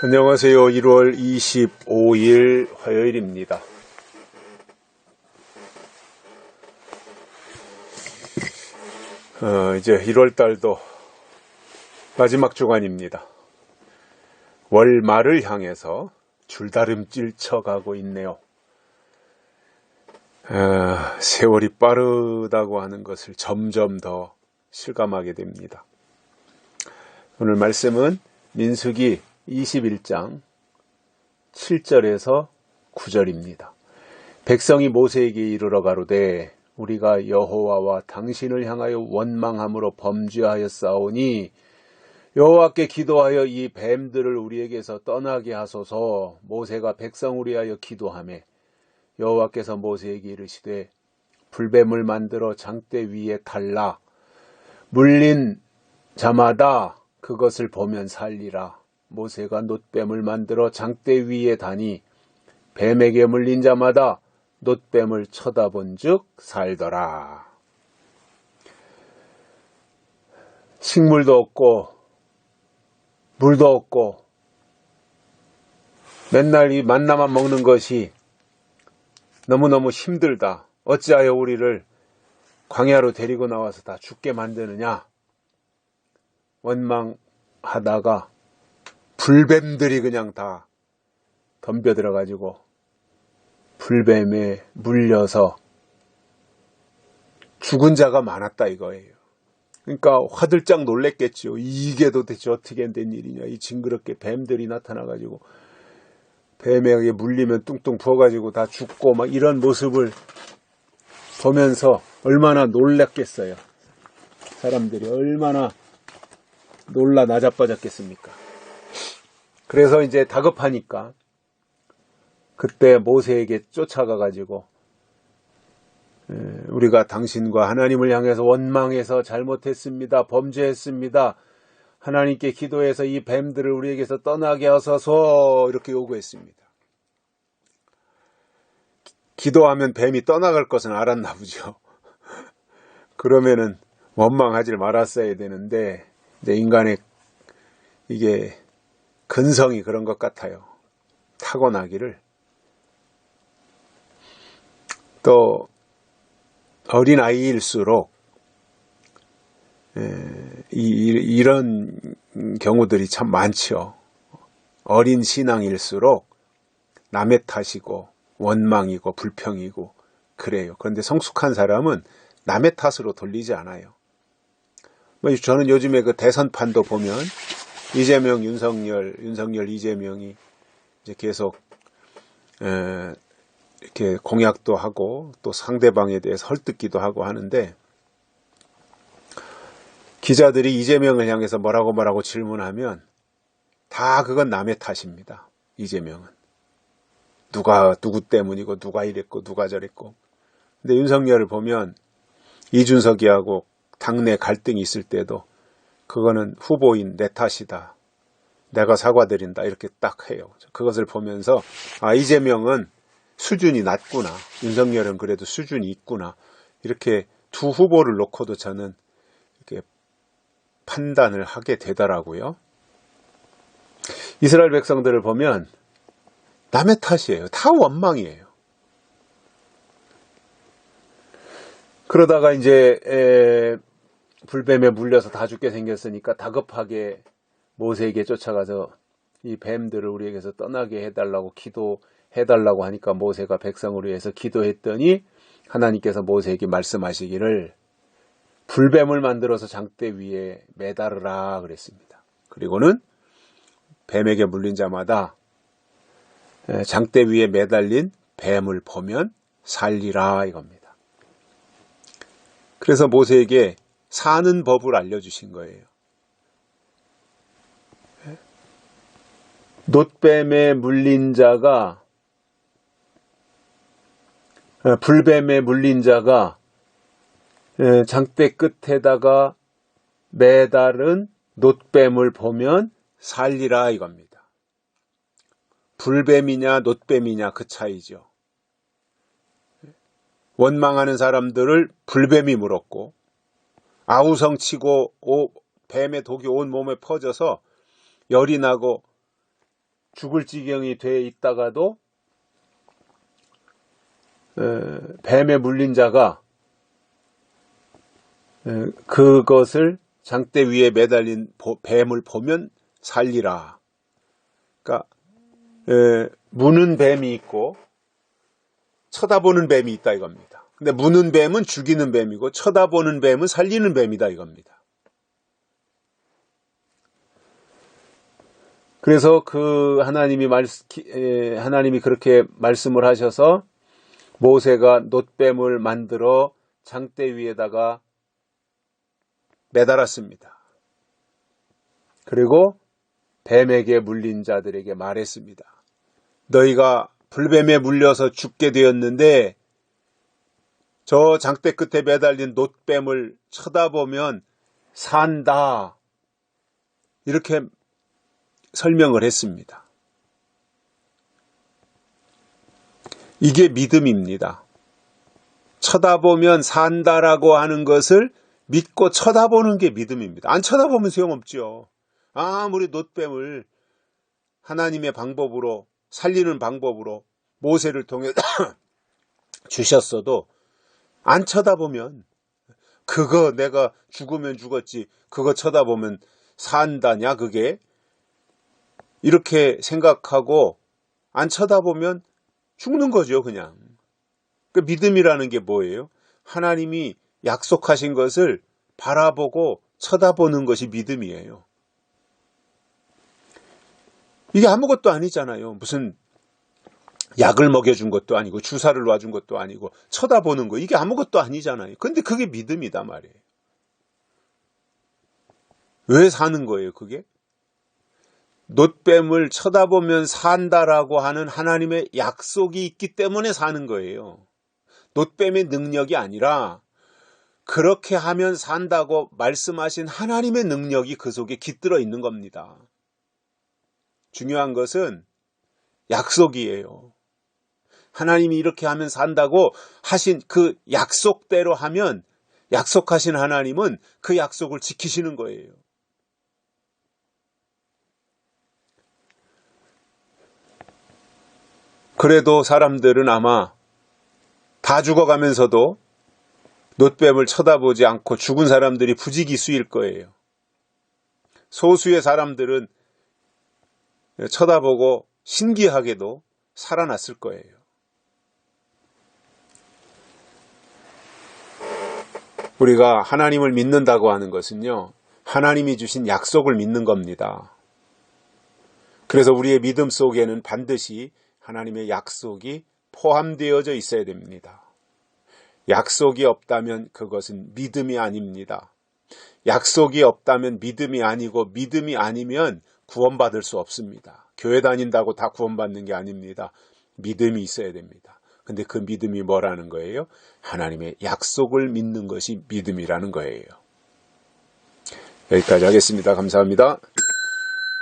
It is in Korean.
안녕하세요. 1월 25일 화요일입니다. 이제 1월 달도 마지막 주간입니다. 월말을 향해서 줄다름질 쳐가고 있네요. 세월이 빠르다고 하는 것을 점점 더 실감하게 됩니다. 오늘 말씀은 민수기 21장 7절에서 9절입니다. 백성이 모세에게 이르러 가로되 우리가 여호와와 당신을 향하여 원망함으로 범죄하였사오니 여호와께 기도하여 이 뱀들을 우리에게서 떠나게 하소서. 모세가 백성을 위하여 기도하매 여호와께서 모세에게 이르시되 불뱀을 만들어 장대 위에 달라 물린 자마다 그것을 보면 살리라. 모세가 놋뱀을 만들어 장대 위에 다니 뱀에게 물린 자마다 놋뱀을 쳐다본 즉 살더라. 식물도 없고 물도 없고 맨날 이 만나만 먹는 것이 너무너무 힘들다. 어찌하여 우리를 광야로 데리고 나와서 다 죽게 만드느냐. 원망하다가 불뱀들이 그냥 다 덤벼들어가지고 불뱀에 물려서 죽은 자가 많았다 이거예요. 그러니까 화들짝 놀랬겠죠. 이게 도대체 어떻게 된 일이냐. 이 징그럽게 뱀들이 나타나가지고 뱀에게 물리면 뚱뚱 부어가지고 다 죽고 막 이런 모습을 보면서 얼마나 놀랐겠어요. 사람들이 얼마나 놀라 나자빠졌겠습니까. 그래서 이제 다급하니까 그때 모세에게 쫓아가가지고 우리가 당신과 하나님을 향해서 원망해서 잘못했습니다. 범죄했습니다. 하나님께 기도해서 이 뱀들을 우리에게서 떠나게 하소서 이렇게 요구했습니다. 기도하면 뱀이 떠나갈 것은 알았나 보죠. 그러면은 원망하지 말았어야 되는데 이제 인간의 이게 근성이 그런 것 같아요. 타고나기를. 또 어린 아이일수록 이런 경우들이 참 많죠. 어린 신앙일수록 남의 탓이고 원망이고 불평이고 그래요. 그런데 성숙한 사람은 남의 탓으로 돌리지 않아요. 저는 요즘에 그 대선판도 보면 이재명, 윤석열, 이재명이 이제 계속 이렇게 공약도 하고 또 상대방에 대해서 헐뜯기도 하고 하는데 기자들이 이재명을 향해서 뭐라고 질문하면 다 그건 남의 탓입니다. 이재명은. 누구 때문이고 누가 이랬고 누가 저랬고. 근데 윤석열을 보면 이준석이하고 당내 갈등이 있을 때도 그거는 후보인 내 탓이다. 내가 사과드린다. 이렇게 딱 해요. 그것을 보면서 이재명은 수준이 낮구나. 윤석열은 그래도 수준이 있구나. 이렇게 두 후보를 놓고도 저는 이렇게 판단을 하게 되더라고요. 이스라엘 백성들을 보면 남의 탓이에요. 다 원망이에요. 그러다가 이제 불뱀에 물려서 다 죽게 생겼으니까 다급하게 모세에게 쫓아가서 이 뱀들을 우리에게서 떠나게 해달라고 기도해달라고 하니까 모세가 백성을 위해서 기도했더니 하나님께서 모세에게 말씀하시기를 불뱀을 만들어서 장대 위에 매달으라 그랬습니다. 그리고는 뱀에게 물린 자마다 장대 위에 매달린 뱀을 보면 살리라 이겁니다. 그래서 모세에게 사는 법을 알려주신 거예요. 놋뱀에 물린 자가 불뱀에 물린 자가 장대 끝에다가 매달은 놋뱀을 보면 살리라 이겁니다. 불뱀이냐 놋뱀이냐 그 차이죠. 원망하는 사람들을 불뱀이 물었고 아우성치고 뱀의 독이 온 몸에 퍼져서 열이 나고 죽을 지경이 돼 있다가도 뱀에 물린 자가 그것을 장대 위에 매달린 뱀을 보면 살리라. 그러니까 무는 뱀이 있고 쳐다보는 뱀이 있다 이겁니다. 근데 무는 뱀은 죽이는 뱀이고 쳐다보는 뱀은 살리는 뱀이다 이겁니다. 그래서 그 하나님이 그렇게 말씀을 하셔서 모세가 놋뱀을 만들어 장대 위에다가 매달았습니다. 그리고 뱀에게 물린 자들에게 말했습니다. 너희가 불뱀에 물려서 죽게 되었는데 저 장대 끝에 매달린 놋뱀을 쳐다보면 산다. 이렇게 설명을 했습니다. 이게 믿음입니다. 쳐다보면 산다라고 하는 것을 믿고 쳐다보는 게 믿음입니다. 안 쳐다보면 소용없죠. 아무리 놋뱀을 하나님의 방법으로 살리는 방법으로 모세를 통해 주셨어도 안 쳐다보면 그거 내가 죽으면 죽었지 그거 쳐다보면 산다냐 그게 이렇게 생각하고 안 쳐다보면 죽는 거죠 그냥. 그 믿음이라는 게 뭐예요? 하나님이 약속하신 것을 바라보고 쳐다보는 것이 믿음이에요. 이게 아무것도 아니잖아요. 무슨 약을 먹여준 것도 아니고 주사를 놔준 것도 아니고 쳐다보는 거 이게 아무것도 아니잖아요. 근데 그게 믿음이다 말이에요. 왜 사는 거예요 그게? 놋뱀을 쳐다보면 산다라고 하는 하나님의 약속이 있기 때문에 사는 거예요. 놋뱀의 능력이 아니라 그렇게 하면 산다고 말씀하신 하나님의 능력이 그 속에 깃들어 있는 겁니다. 중요한 것은 약속이에요. 하나님이 이렇게 하면 산다고 하신 그 약속대로 하면 약속하신 하나님은 그 약속을 지키시는 거예요. 그래도 사람들은 아마 다 죽어가면서도 놋뱀을 쳐다보지 않고 죽은 사람들이 부지기수일 거예요. 소수의 사람들은 쳐다보고 신기하게도 살아났을 거예요. 우리가 하나님을 믿는다고 하는 것은요, 하나님이 주신 약속을 믿는 겁니다. 그래서 우리의 믿음 속에는 반드시 하나님의 약속이 포함되어져 있어야 됩니다. 약속이 없다면 그것은 믿음이 아닙니다. 약속이 없다면 믿음이 아니고 믿음이 아니면 구원받을 수 없습니다. 교회 다닌다고 다 구원받는 게 아닙니다. 믿음이 있어야 됩니다. 근데 그 믿음이 뭐라는 거예요? 하나님의 약속을 믿는 것이 믿음이라는 거예요. 여기까지 하겠습니다. 감사합니다.